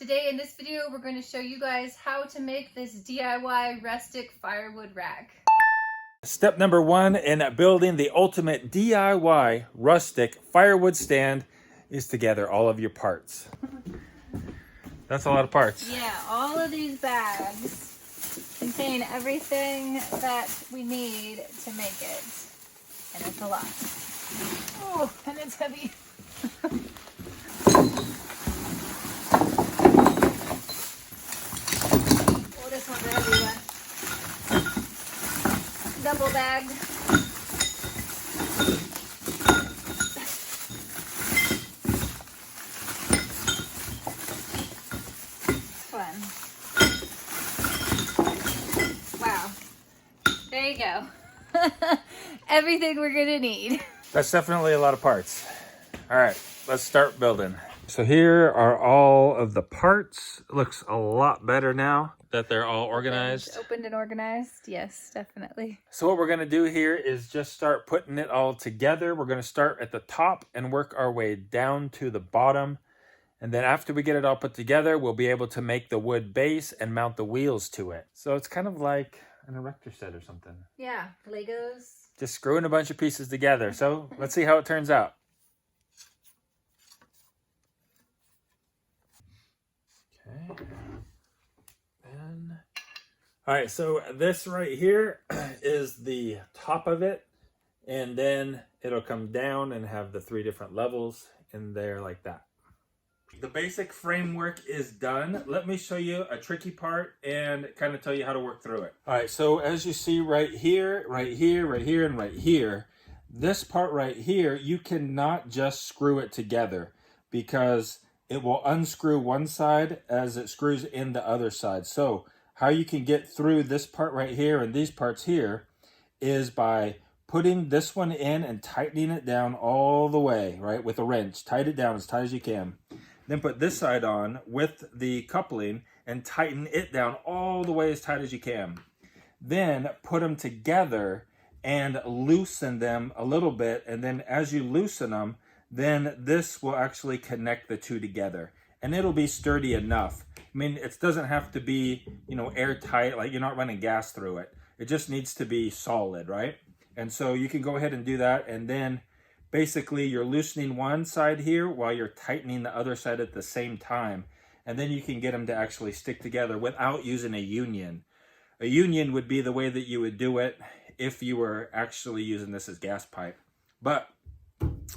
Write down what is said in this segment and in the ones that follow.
Today in this video, we're going to show you guys how to make this DIY rustic firewood rack. Step number one in building the ultimate DIY rustic firewood stand is to gather all of your parts. That's a lot of parts. Yeah, all of these bags contain everything that we need to make it. And it's a lot. Oh, and it's heavy. Oh, this one's a heavy one. Double bag. Fun. Wow. There you go. Everything we're gonna need. That's definitely a lot of parts. All right, let's start building. So here are all of the parts. It looks a lot better now that they're all organized. Opened and organized. Yes, definitely. So what we're gonna do here is just start putting it all together. We're gonna start at the top and work our way down to the bottom. And then after we get it all put together, we'll be able to make the wood base and mount the wheels to it. So it's kind of like an erector set or something. Yeah, Legos. Just screwing a bunch of pieces together. So let's see how it turns out. Okay. And all right, so this right here is the top of it, and then it'll come down and have the 3 different levels in there like that. The basic framework is done. Let me show you a tricky part and kind of tell you how to work through it. All right, so as you see right here, right here, right here, and right here, this part right here, you cannot just screw it together because it will unscrew one side as it screws in the other side. So how you can get through this part right here and these parts here is by putting this one in and tightening it down all the way, right, with a wrench. Tight it down as tight as you can. Then put this side on with the coupling and tighten it down all the way as tight as you can. Then put them together and loosen them a little bit. And then as you loosen them, then this will actually connect the two together. And it'll be sturdy enough. I mean, it doesn't have to be, airtight, like you're not running gas through it. It just needs to be solid, right? And so you can go ahead and do that. And then basically, you're loosening one side here while you're tightening the other side at the same time. And then you can get them to actually stick together without using a union. A union would be the way that you would do it if you were actually using this as gas pipe. But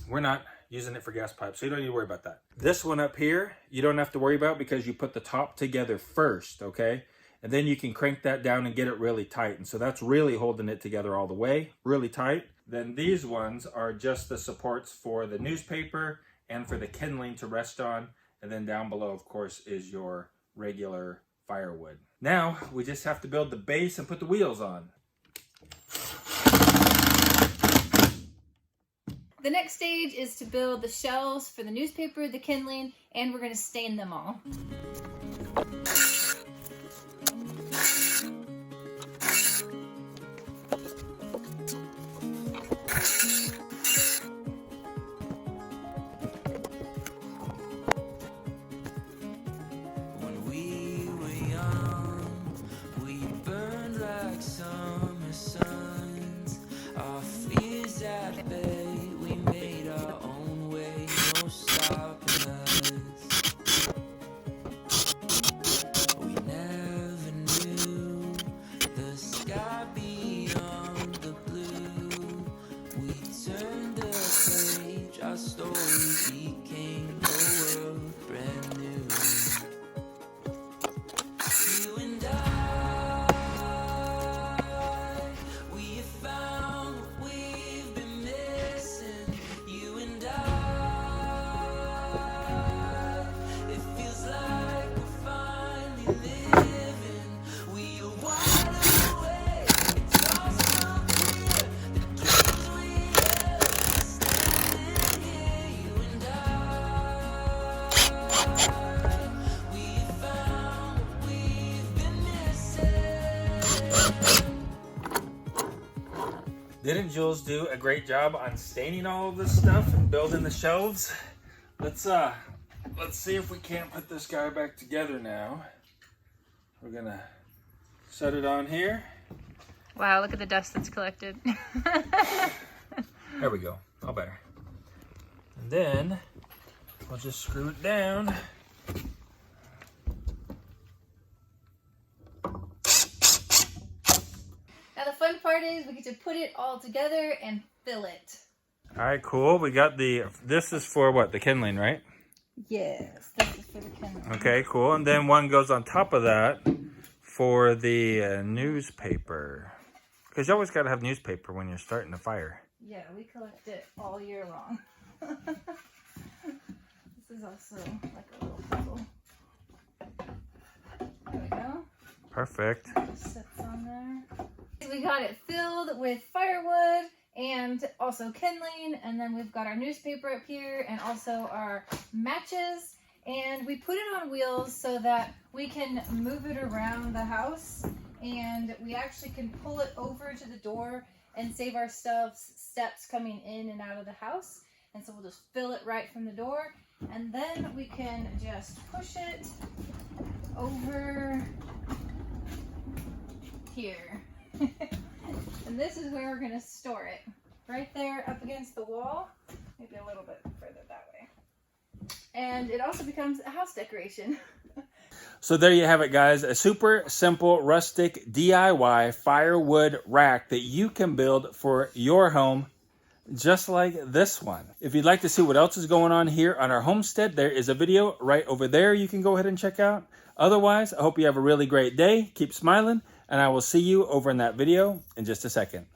we're not using it for gas pipe, so you don't need to worry about that. This one up here, you don't have to worry about because you put the top together first, okay? And then you can crank that down and get it really tight. And so that's really holding it together all the way, really tight. Then these ones are just the supports for the newspaper and for the kindling to rest on. And then down below, of course, is your regular firewood. Now, we just have to build the base and put the wheels on. The next stage is to build the shelves for the newspaper, the kindling, and we're going to stain them all. Didn't Jules do a great job on staining all of this stuff and building the shelves? Let's let's see if we can't put this guy back together now. We're gonna set it on here. Wow, look at the dust that's collected. There we go, all better. And then we'll just screw it down. Now the fun part is we get to put it all together and fill it. All right, cool. We got this is for what? The kindling, right? Yes, this is for the kindling. Okay, cool. And then one goes on top of that for the newspaper. Because you always got to have newspaper when you're starting a fire. Yeah, we collect it all year long. This is also like a little puzzle. There we go. Perfect. Just sits on there. We got it filled with firewood and also kindling, and then we've got our newspaper up here and also our matches, and we put it on wheels so that we can move it around the house, and we actually can pull it over to the door and save our steps coming in and out of the house. And so we'll just fill it right from the door, and then we can just push it over here. And this is where we're going to store it. Right there up against the wall. Maybe a little bit further that way. And it also becomes a house decoration. So there you have it, guys. A super simple, rustic DIY firewood rack that you can build for your home, just like this one. If you'd like to see what else is going on here on our homestead, there is a video right over there you can go ahead and check out. Otherwise, I hope you have a really great day. Keep smiling, and I will see you over in that video in just a second.